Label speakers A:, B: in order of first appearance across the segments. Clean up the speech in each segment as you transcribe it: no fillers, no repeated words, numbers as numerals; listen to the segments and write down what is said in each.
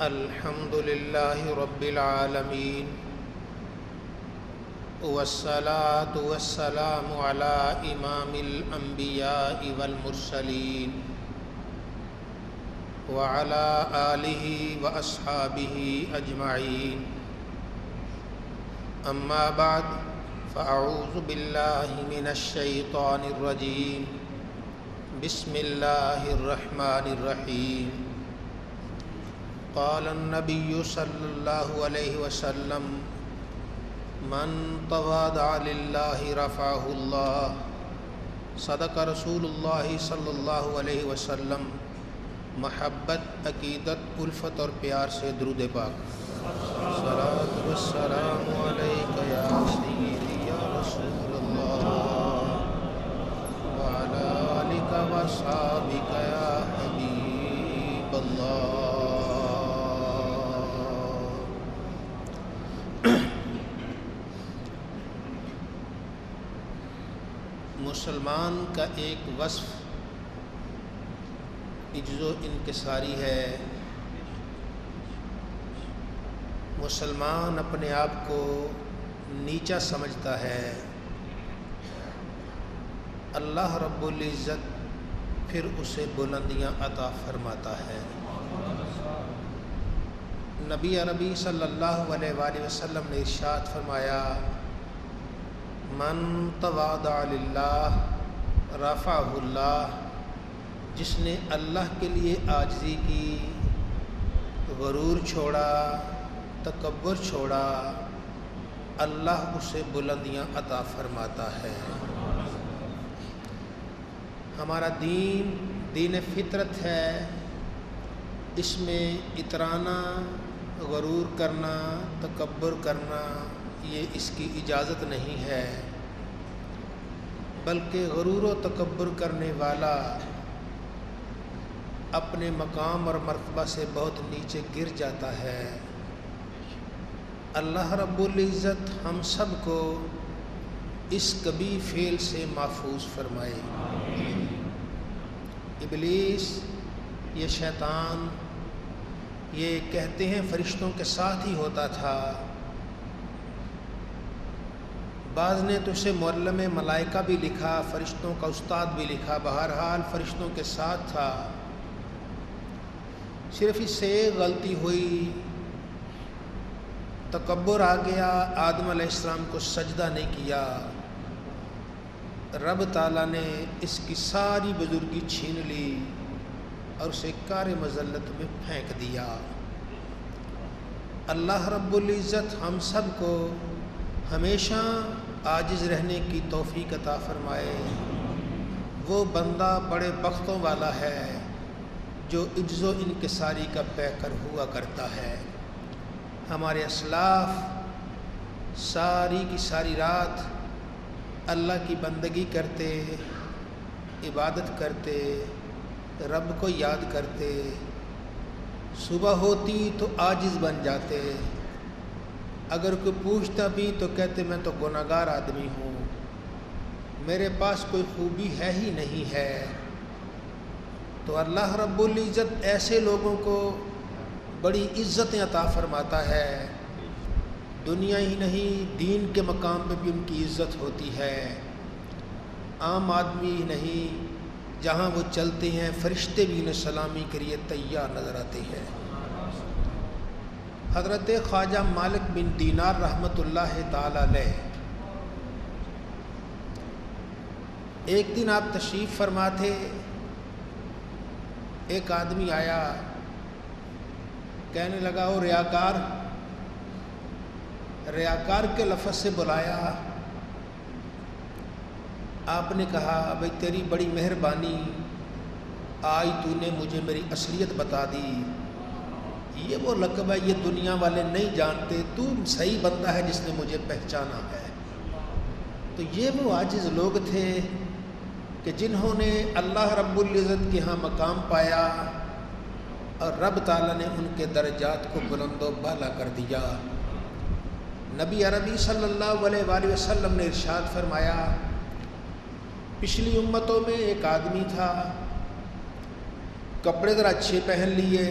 A: الحمد لله رب العالمين والصلاة والسلام على إمام الأنبياء والمرسلين وعلى آله وأصحابه أجمعين أما بعد فأعوذ بالله من الشيطان الرجيم بسم الله الرحمن الرحيم قال النبي صلى الله عليه وسلم من تواضع لله رفعه الله صدق رسول الله صلی اللہ علیہ وسلم۔ محبت، عقیدت، الفت اور پیار سے درود پاک۔ صلاۃ والسلام علیک یا سیدی یا رسول اللہ وعلی آلک وصحبک یا حبیب اللہ۔ مسلمان کا ایک وصف عجز و انکساری ہے۔ مسلمان اپنے آپ کو نیچا سمجھتا ہے، اللہ رب العزت پھر اسے بلندیاں عطا فرماتا ہے۔ نبی عربی صلی اللہ علیہ وآلہ وسلم نے ارشاد فرمایا، من تواضع للہ رفعہ اللہ، جس نے اللہ کے لیے عاجزی کی، غرور چھوڑا، تکبر چھوڑا، اللہ اسے بلندیاں عطا فرماتا ہے۔ ہمارا دین دین فطرت ہے، اس میں اترانا، غرور کرنا، تکبر کرنا یہ اس کی اجازت نہیں ہے، بلکہ غرور و تکبر کرنے والا اپنے مقام اور مرتبہ سے بہت نیچے گر جاتا ہے۔ اللہ رب العزت ہم سب کو اس کبھی فعل سے محفوظ فرمائے۔ ابلیس، یہ شیطان، یہ کہتے ہیں فرشتوں کے ساتھ ہی ہوتا تھا، بعض نے تو اسے معلم ملائکہ بھی لکھا، فرشتوں کا استاد بھی لکھا، بہرحال فرشتوں کے ساتھ تھا۔ صرف اس سے ایک غلطی ہوئی، تکبر آ گیا، آدم علیہ السلام کو سجدہ نہیں کیا، رب تعالیٰ نے اس کی ساری بزرگی چھین لی اور اسے کار مذلت میں پھینک دیا۔ اللہ رب العزت ہم سب کو ہمیشہ عاجز رہنے کی توفیق عطا فرمائے۔ وہ بندہ بڑے بختوں والا ہے جو عجز و انکساری کا پیکر ہوا کرتا ہے۔ ہمارے اسلاف ساری کی ساری رات اللہ کی بندگی کرتے، عبادت کرتے، رب کو یاد کرتے، صبح ہوتی تو عاجز بن جاتے، اگر کوئی پوچھتا بھی تو کہتے میں تو گناہگار آدمی ہوں، میرے پاس کوئی خوبی ہے ہی نہیں ہے۔ تو اللہ رب العزت ایسے لوگوں کو بڑی عزتیں عطا فرماتا ہے، دنیا ہی نہیں دین کے مقام پہ بھی ان کی عزت ہوتی ہے۔ عام آدمی ہی نہیں، جہاں وہ چلتے ہیں فرشتے بھی انہیں سلامی کے لیے تیار نظر آتے ہیں۔ حضرت خواجہ مالک بن دینار رحمۃ اللہ تعالی علیہ، ایک دن آپ تشریف فرما تھے، ایک آدمی آیا، کہنے لگا وہ ریاکار، ریاکار کے لفظ سے بلایا۔ آپ نے کہا بھئی تیری بڑی مہربانی، آج تو نے مجھے میری اصلیت بتا دی، یہ وہ لقب ہے یہ دنیا والے نہیں جانتے، تو صحیح بندہ ہے جس نے مجھے پہچانا ہے۔ تو یہ وہ عاجز لوگ تھے کہ جنہوں نے اللہ رب العزت کے ہاں مقام پایا اور رب تعالیٰ نے ان کے درجات کو بلند و بالا کر دیا۔ نبی عربی صلی اللہ علیہ وآلہ وسلم نے ارشاد فرمایا، پچھلی امتوں میں ایک آدمی تھا، کپڑے ذرا اچھے پہن لیے،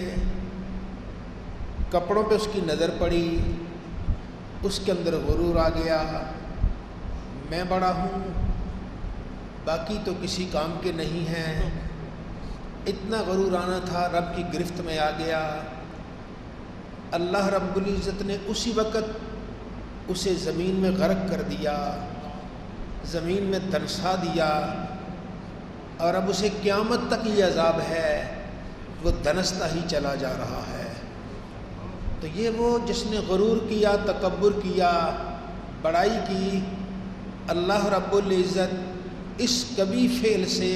A: کپڑوں پہ اس کی نظر پڑی، اس کے اندر غرور آ گیا، میں بڑا ہوں، باقی تو کسی کام کے نہیں ہیں، اتنا غرور آنا تھا، رب کی گرفت میں آ گیا۔ اللہ رب العزت نے اسی وقت اسے زمین میں غرق کر دیا، زمین میں دنسا دیا، اور اب اسے قیامت تک یہ عذاب ہے، وہ دنستا ہی چلا جا رہا ہے۔ تو یہ وہ جس نے غرور کیا، تکبر کیا، بڑائی کی، اللہ رب العزت اس کبھی فعل سے،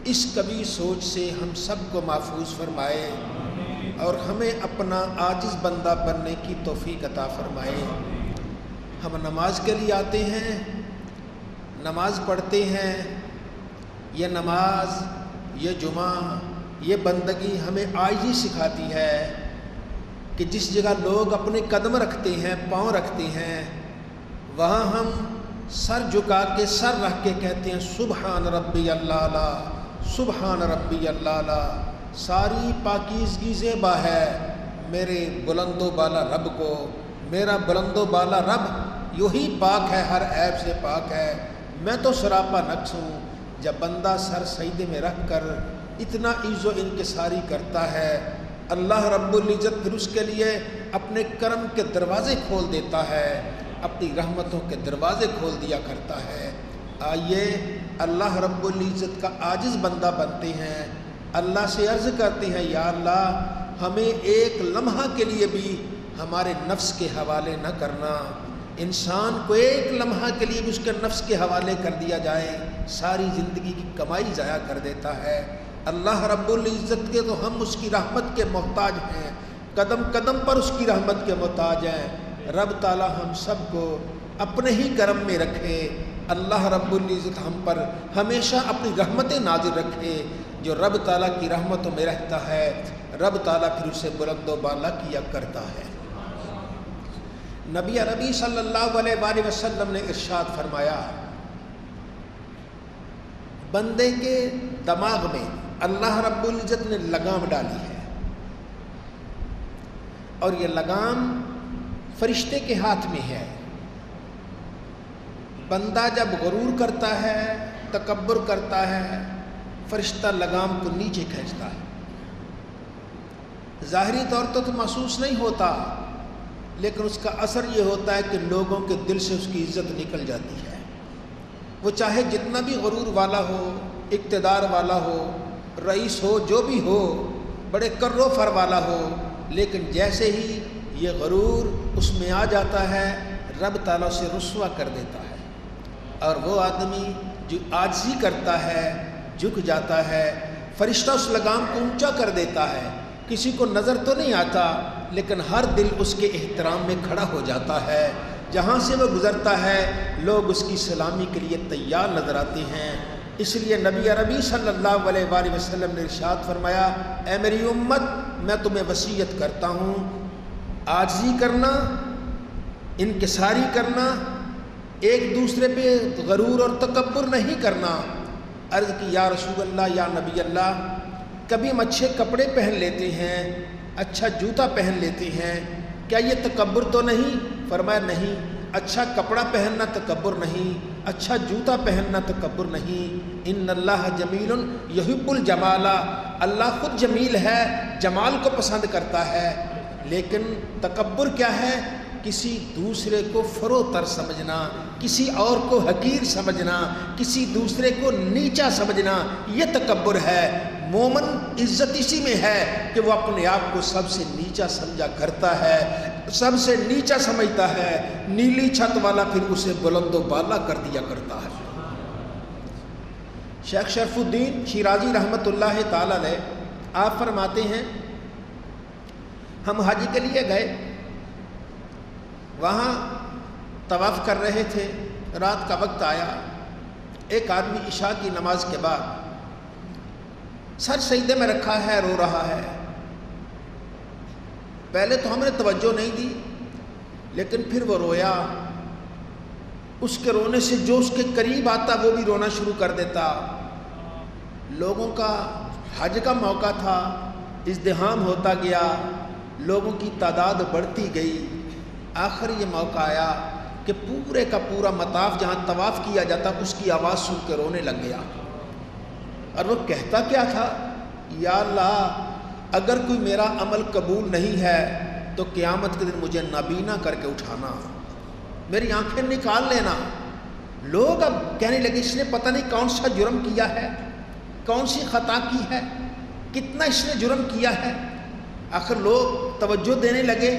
A: اس کبھی سوچ سے ہم سب کو محفوظ فرمائے اور ہمیں اپنا عاجز بندہ بننے کی توفیق عطا فرمائے۔ ہم نماز کے لیے آتے ہیں، نماز پڑھتے ہیں، یہ نماز، یہ جمعہ، یہ بندگی ہمیں عاجزی سکھاتی ہے کہ جس جگہ لوگ اپنے قدم رکھتے ہیں، پاؤں رکھتے ہیں، وہاں ہم سر جھکا کے، سر رکھ کے کہتے ہیں سبحان ربی اللہ، سبحان ربی اللہ، ساری پاکیزگی زیبا ہے میرے بلند و بالا رب کو، میرا بلند و بالا رب یوں ہی پاک ہے، ہر عیب سے پاک ہے، میں تو سراپا نقص ہوں۔ جب بندہ سر سجدے میں رکھ کر اتنا عز و انکساری کرتا ہے، اللہ رب العزت پھر اس کے لیے اپنے کرم کے دروازے کھول دیتا ہے، اپنی رحمتوں کے دروازے کھول دیا کرتا ہے۔ آئیے اللہ رب العزت کا عاجز بندہ بنتے ہیں، اللہ سے عرض کرتے ہیں یا اللہ ہمیں ایک لمحہ کے لیے بھی ہمارے نفس کے حوالے نہ کرنا۔ انسان کو ایک لمحہ کے لیے بھی اس کے نفس کے حوالے کر دیا جائے، ساری زندگی کی کمائی ضائع کر دیتا ہے۔ اللہ رب العزت کے تو ہم اس کی رحمت کے محتاج ہیں، قدم قدم پر اس کی رحمت کے محتاج ہیں۔ رب تعالی ہم سب کو اپنے ہی کرم میں رکھے، اللہ رب العزت ہم پر ہمیشہ اپنی رحمتیں نازل رکھے۔ جو رب تعالیٰ کی رحمتوں میں رہتا ہے، رب تعالیٰ پھر اسے بلند و بالا کیا کرتا ہے۔ نبی عربی صلی اللہ علیہ وآلہ وسلم نے ارشاد فرمایا، بندے کے دماغ میں اللہ رب العزت نے لگام ڈالی ہے، اور یہ لگام فرشتے کے ہاتھ میں ہے۔ بندہ جب غرور کرتا ہے، تکبر کرتا ہے، فرشتہ لگام کو نیچے کھینچتا ہے۔ ظاہری طور تو محسوس نہیں ہوتا، لیکن اس کا اثر یہ ہوتا ہے کہ لوگوں کے دل سے اس کی عزت نکل جاتی ہے۔ وہ چاہے جتنا بھی غرور والا ہو، اقتدار والا ہو، رئیس ہو، جو بھی ہو، بڑے کر و فر والا ہو، لیکن جیسے ہی یہ غرور اس میں آ جاتا ہے، رب تعالیٰ سے رسوا کر دیتا ہے۔ اور وہ آدمی جو عاجزی کرتا ہے، جھک جاتا ہے، فرشتہ اس لگام کو اونچا کر دیتا ہے۔ کسی کو نظر تو نہیں آتا، لیکن ہر دل اس کے احترام میں کھڑا ہو جاتا ہے۔ جہاں سے وہ گزرتا ہے لوگ اس کی سلامی کے لیے تیار نظر آتے ہیں۔ اس لیے نبی عربی صلی اللہ علیہ وآلہ وسلم نے ارشاد فرمایا، اے میری امت، میں تمہیں وصیت کرتا ہوں عاجزی کرنا، انکساری کرنا، ایک دوسرے پہ غرور اور تکبر نہیں کرنا۔ عرض کی یا رسول اللہ، یا نبی اللہ، کبھی ہم اچھے کپڑے پہن لیتے ہیں، اچھا جوتا پہن لیتے ہیں، کیا یہ تکبر تو نہیں؟ فرمایا نہیں، اچھا کپڑا پہننا تکبر نہیں، اچھا جوتا پہننا تکبر نہیں۔ ان اللہ جمیل یحب الجمال، اللہ خود جمیل ہے، جمال کو پسند کرتا ہے، لیکن تکبر کیا ہے؟ کسی دوسرے کو فروتر سمجھنا، کسی اور کو حقیر سمجھنا، کسی دوسرے کو نیچا سمجھنا، یہ تکبر ہے۔ مومن عزت اسی میں ہے کہ وہ اپنے آپ کو سب سے نیچا سمجھا کرتا ہے، سب سے نیچا سمجھتا ہے، نیلی چھت والا پھر اسے بلند و بالا کر دیا کرتا ہے۔ شیخ شرف الدین شیرازی رحمۃ اللہ تعالی علیہ آپ فرماتے ہیں، ہم حج کے لیے گئے، وہاں طواف کر رہے تھے، رات کا وقت آیا، ایک آدمی عشاء کی نماز کے بعد سر سجدے میں رکھا ہے، رو رہا ہے۔ پہلے تو ہم نے توجہ نہیں دی، لیکن پھر وہ رویا۔ اس کے رونے سے جو اس کے قریب آتا وہ بھی رونا شروع کر دیتا۔ لوگوں کا حج کا موقع تھا، ازدحام ہوتا گیا، لوگوں کی تعداد بڑھتی گئی، آخر یہ موقع آیا کہ پورے کا پورا مطاف جہاں طواف کیا جاتا اس کی آواز سن کے رونے لگ گیا، اور وہ کہتا کیا تھا، یا اللہ اگر کوئی میرا عمل قبول نہیں ہے تو قیامت کے دن مجھے نابینا کر کے اٹھانا، میری آنکھیں نکال لینا۔ لوگ اب کہنے لگے اس نے پتہ نہیں کون سا جرم کیا ہے، کون سی خطا کی ہے، کتنا اس نے جرم کیا ہے۔ آخر لوگ توجہ دینے لگے،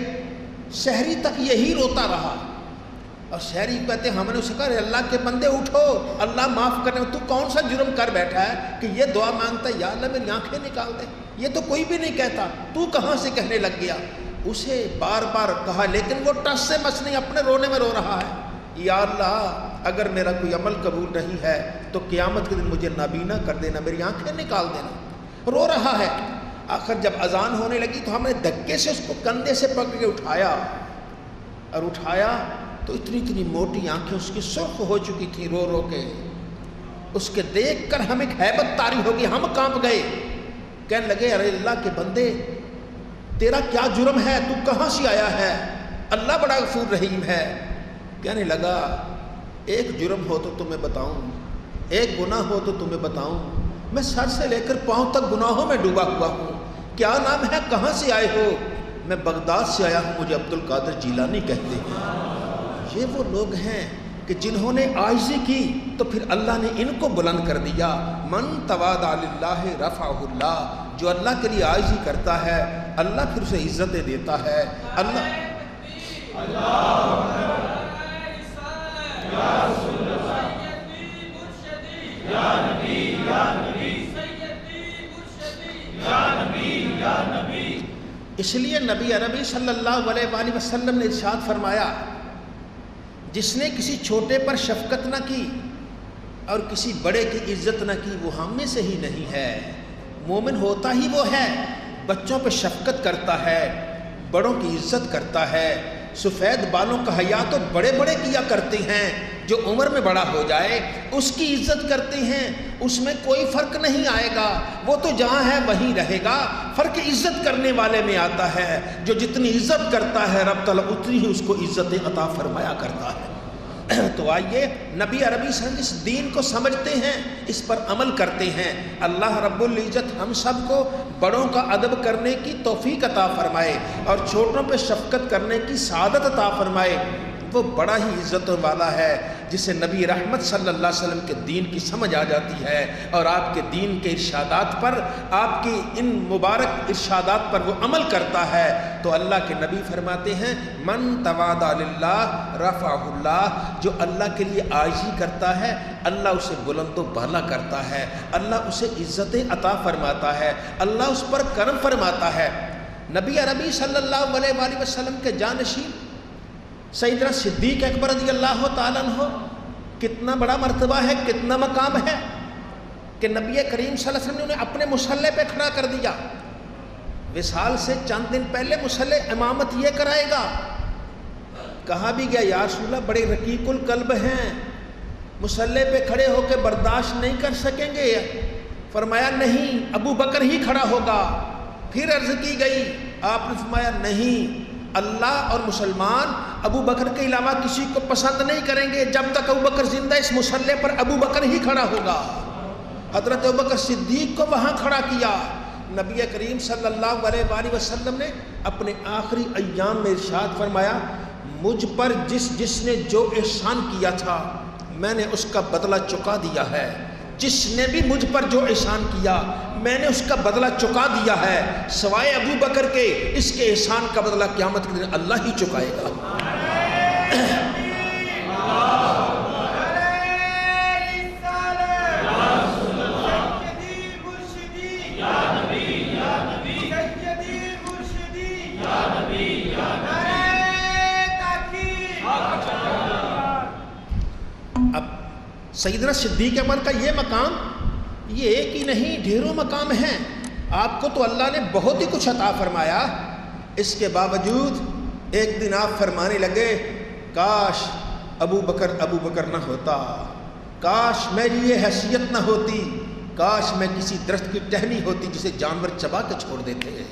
A: شہری تک یہی روتا رہا، اور شہری کہتے ہم نے اسے کہا اللہ کے بندے اٹھو، اللہ معاف کرنے، تو کون سا جرم کر بیٹھا ہے کہ یہ دعا مانگتا ہے یا اللہ میری آنکھیں نکال دے، یہ تو کوئی بھی نہیں کہتا، تو کہاں سے کہنے لگ گیا۔ اسے بار بار کہا لیکن وہ ٹس سے مس نہیں، اپنے رونے میں رو رہا ہے، یا اللہ اگر میرا کوئی عمل قبول نہیں ہے تو قیامت کے دن مجھے نابینا کر دینا، میری آنکھیں نکال دینا، رو رہا ہے۔ آخر جب اذان ہونے لگی تو ہم نے دھکے سے اس کو کندھے سے پکڑ کے اٹھایا، اور اٹھایا تو اتنی موٹی آنکھیں اس کی سرخ ہو چکی تھی رو رو کے، اس کے دیکھ کر ہمیں ہیبت طاری ہوگی، ہم کانپ گئے، کہنے لگے ارے اللہ کے بندے تیرا کیا جرم ہے، تو کہاں سے آیا ہے، اللہ بڑا غفور رحیم ہے۔ کہنے لگا ایک جرم ہو تو تمہیں بتاؤں، ایک گناہ ہو تو تمہیں بتاؤں، میں سر سے لے کر پاؤں تک گناہوں میں ڈوبا ہوا ہوں، کیا نام ہے، کہاں سے آئے ہو؟ میں بغداد سے آیا ہوں، مجھے عبد القادر جیلانی کہتے ہیں۔ یہ وہ لوگ ہیں کہ جنہوں نے عاجزی کی تو پھر اللہ نے ان کو بلند کر دیا، من تواضع للہ رفعہ اللہ، جو اللہ کے لیے عاجزی کرتا ہے اللہ پھر اسے عزتیں دیتا ہے۔ اس لیے نبی عربی صلی اللہ علیہ وآلہ وسلم نے ارشاد فرمایا، جس نے کسی چھوٹے پر شفقت نہ کی اور کسی بڑے کی عزت نہ کی وہ ہم میں سے ہی نہیں ہے۔ مومن ہوتا ہی وہ ہے بچوں پہ شفقت کرتا ہے، بڑوں کی عزت کرتا ہے، سفید بالوں کا حیا تو بڑے بڑے کیا کرتے ہیں، جو عمر میں بڑا ہو جائے اس کی عزت کرتے ہیں، اس میں کوئی فرق نہیں آئے گا، وہ تو جہاں ہے وہیں رہے گا۔ فرق عزت کرنے والے میں آتا ہے، جو جتنی عزت کرتا ہے رب تعالیٰ اتنی ہی اس کو عزت عطا فرمایا کرتا ہے۔ تو آئیے نبی عربی صلی اللہ علیہ وسلم اس دین کو سمجھتے ہیں، اس پر عمل کرتے ہیں۔ اللہ رب العزت ہم سب کو بڑوں کا ادب کرنے کی توفیق عطا فرمائے اور چھوٹوں پہ شفقت کرنے کی سعادت عطا فرمائے۔ وہ بڑا ہی عزت والا ہے جسے نبی رحمت صلی اللہ علیہ وسلم کے دین کی سمجھ آ جاتی ہے، اور آپ کے دین کے ارشادات پر، آپ کی ان مبارک ارشادات پر وہ عمل کرتا ہے۔ تو اللہ کے نبی فرماتے ہیں من تواضع للہ رفعہ اللہ، جو اللہ کے لیے عاجزی کرتا ہے اللہ اسے بلند و بالا کرتا ہے، اللہ اسے عزتیں عطا فرماتا ہے، اللہ اس پر کرم فرماتا ہے۔ نبی عربی صلی اللہ علیہ وآلہ وسلم کے جانشین سیدنا صدیق اکبر رضی اللہ تعالیٰ عنہ، کتنا بڑا مرتبہ ہے، کتنا مقام ہے کہ نبی کریم صلی اللہ علیہ وسلم نے انہیں اپنے مصلی پہ کھڑا کر دیا۔ وصال سے چند دن پہلے مصلی امامت یہ کرائے گا، کہا بھی گیا یا رسول اللہ بڑے رقیق القلب ہیں، مصلی پہ کھڑے ہو کے برداشت نہیں کر سکیں گے؟ فرمایا نہیں، ابو بکر ہی کھڑا ہوگا۔ پھر عرض کی گئی، آپ نے فرمایا نہیں، اللہ اور مسلمان ابو بکر کے علاوہ کسی کو پسند نہیں کریں گے، جب تک ابو بکر زندہ اس مصلی پر ابو بکر ہی کھڑا ہوگا۔ حضرت ابو بکر صدیق کو وہاں کھڑا کیا۔ نبی کریم صلی اللہ علیہ وآلہ وسلم نے اپنے آخری ایام میں ارشاد فرمایا، مجھ پر جس نے جو احسان کیا تھا میں نے اس کا بدلہ چکا دیا ہے، جس نے بھی مجھ پر جو احسان کیا میں نے اس کا بدلہ چکا دیا ہے، سوائے ابو بکر کے اس کے احسان کا بدلہ قیامت کے دن اللہ ہی چکائے گا۔ اب سیدنا صدیق اکبر کا یہ مقام، یہ ایک ہی نہیں ڈھیروں مقام ہیں، آپ کو تو اللہ نے بہت ہی کچھ عطا فرمایا، اس کے باوجود ایک دن آپ فرمانے لگے کاش ابو بکر نہ ہوتا، کاش میری یہ حیثیت نہ ہوتی، کاش میں کسی درخت کی ٹہنی ہوتی جسے جانور چبا کے چھوڑ دیتے ہیں،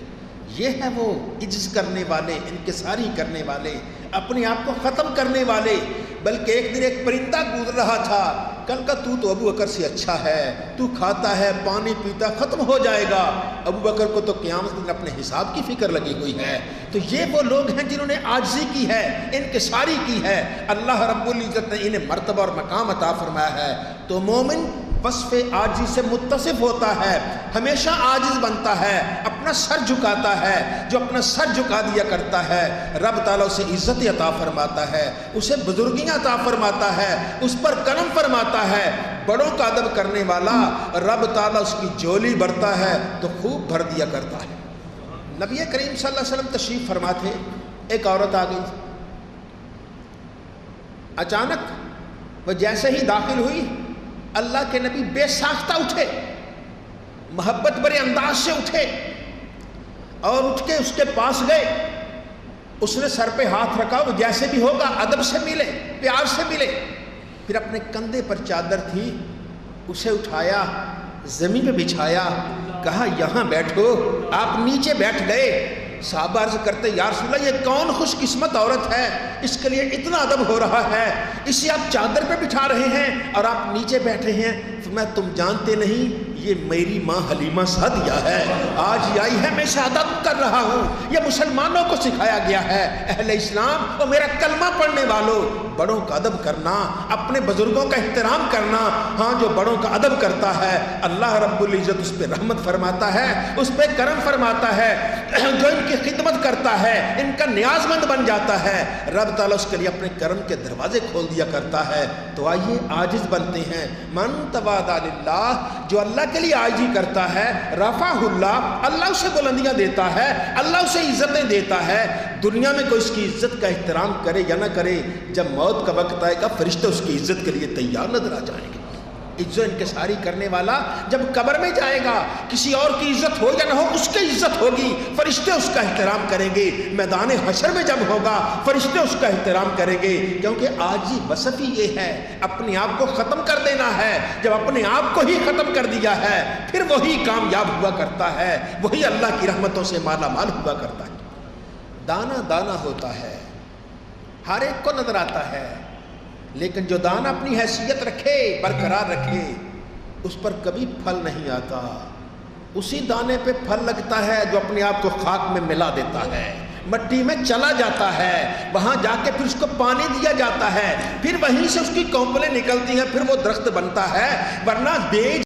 A: یہ ہے وہ عجز کرنے والے، انکساری کرنے والے، اپنے آپ کو ختم کرنے والے۔ بلکہ ایک دن ایک پرندہ گزر رہا تھا، کل کا تو ابو بکر سے اچھا ہے، تو کھاتا ہے، پانی پیتا، ختم ہو جائے گا۔ ابو بکر کو تو قیامت کے دن اپنے حساب کی فکر لگی ہوئی ہے۔ تو یہ وہ لوگ ہیں جنہوں نے عاجزی کی ہے، انکساری کی ہے، اللہ رب العزت نے انہیں مرتبہ اور مقام عطا فرمایا ہے۔ تو مومن وصف عاجزی سے متصف ہوتا ہے، ہمیشہ عاجز بنتا ہے، اپنا سر جھکاتا ہے۔ جو اپنا سر جھکا دیا کرتا ہے، رب تعالیٰ اسے عزت عطا فرماتا ہے، اسے بزرگیاں عطا فرماتا ہے، اس پر کرم فرماتا ہے۔ بڑوں کا ادب کرنے والا رب تعالیٰ اس کی جولی بھرتا ہے تو خوب بھر دیا کرتا ہے۔ نبی کریم صلی اللہ علیہ وسلم تشریف فرما تھے، ایک عورت آ گئی، اچانک وہ جیسے ہی داخل ہوئی، اللہ کے نبی بے ساختہ اٹھے، محبت بھرے انداز سے اٹھے اور اٹھ کے اس کے پاس گئے۔ اس نے سر پہ ہاتھ رکھا، وہ جیسے بھی ہوگا ادب سے ملے، پیار سے ملے۔ پھر اپنے کندھے پر چادر تھی، اسے اٹھایا، زمین پہ بچھایا، کہا یہاں بیٹھو۔ آپ نیچے بیٹھ گئے۔ صحابہ عرض کرتے یا رسول اللہ یہ کون خوش قسمت عورت ہے، اس کے لیے اتنا ادب ہو رہا ہے، اسے آپ چادر پہ بٹھا رہے ہیں اور آپ نیچے بیٹھے ہیں۔ میں تم جانتے نہیں یہ میری ماں حلیمہ سعدیہ ہے، آج یہ آئی ہے، میں اسے ادب کر رہا ہوں۔ یہ مسلمانوں کو سکھایا گیا ہے، اہل اسلام اور میرا کلمہ پڑھنے والوں، بڑوں کا ادب کرنا، اپنے بزرگوں کا احترام کرنا۔ ہاں جو بڑوں کا ادب کرتا ہے اللہ رب العزت اس پہ رحمت فرماتا ہے، اس پہ کرم فرماتا ہے۔ جو ان کی خدمت کرتا ہے، ان کا نیاز مند بن جاتا ہے، رب تعالیٰ اس کے لیے اپنے کرم کے دروازے کھول دیا کرتا ہے۔ تو آئیے عاجز بنتے ہیں۔ من تواضع للہ، جو اللہ کے لیے عاجزی کرتا ہے، رفعہ اللہ، اللہ اسے بلندیاں دیتا ہے، اللہ اسے عزتیں دیتا ہے۔ دنیا میں کوئی اس کی عزت کا احترام کرے یا نہ کرے، جب موت کا وقت آئے گا فرشتے اس کی عزت کے لیے تیار نظر آ جائیں گے۔ عزت انکساری کرنے والا جب قبر میں جائے گا، کسی اور کی عزت ہو یا نہ ہو اس کی عزت ہوگی، فرشتے اس کا احترام کریں گے۔ میدان حشر میں جب ہوگا فرشتے اس کا احترام کریں گے، کیونکہ آج ہی وصف ہی یہ ہے، اپنے آپ کو ختم کر دینا ہے۔ جب اپنے آپ کو ہی ختم کر دیا ہے پھر وہی کامیاب ہوا کرتا ہے، وہی اللہ کی رحمتوں سے مالا مال ہوا کرتا ہے۔ دانا دانا ہوتا ہے، ہر ایک کو نظر آتا ہے، لیکن جو دانا اپنی حیثیت رکھے، برقرار رکھے، اس پر کبھی پھل نہیں آتا۔ اسی دانے پہ پھل لگتا ہے جو اپنے آپ کو خاک میں ملا دیتا ہے، مٹی میں چلا جاتا ہے، وہاں جا کے پھر اس کو پانی دیا جاتا ہے، پھر وہیں سے اس کی کونپلیں نکلتی ہیں، پھر وہ درخت بنتا ہے۔ ورنہ بیج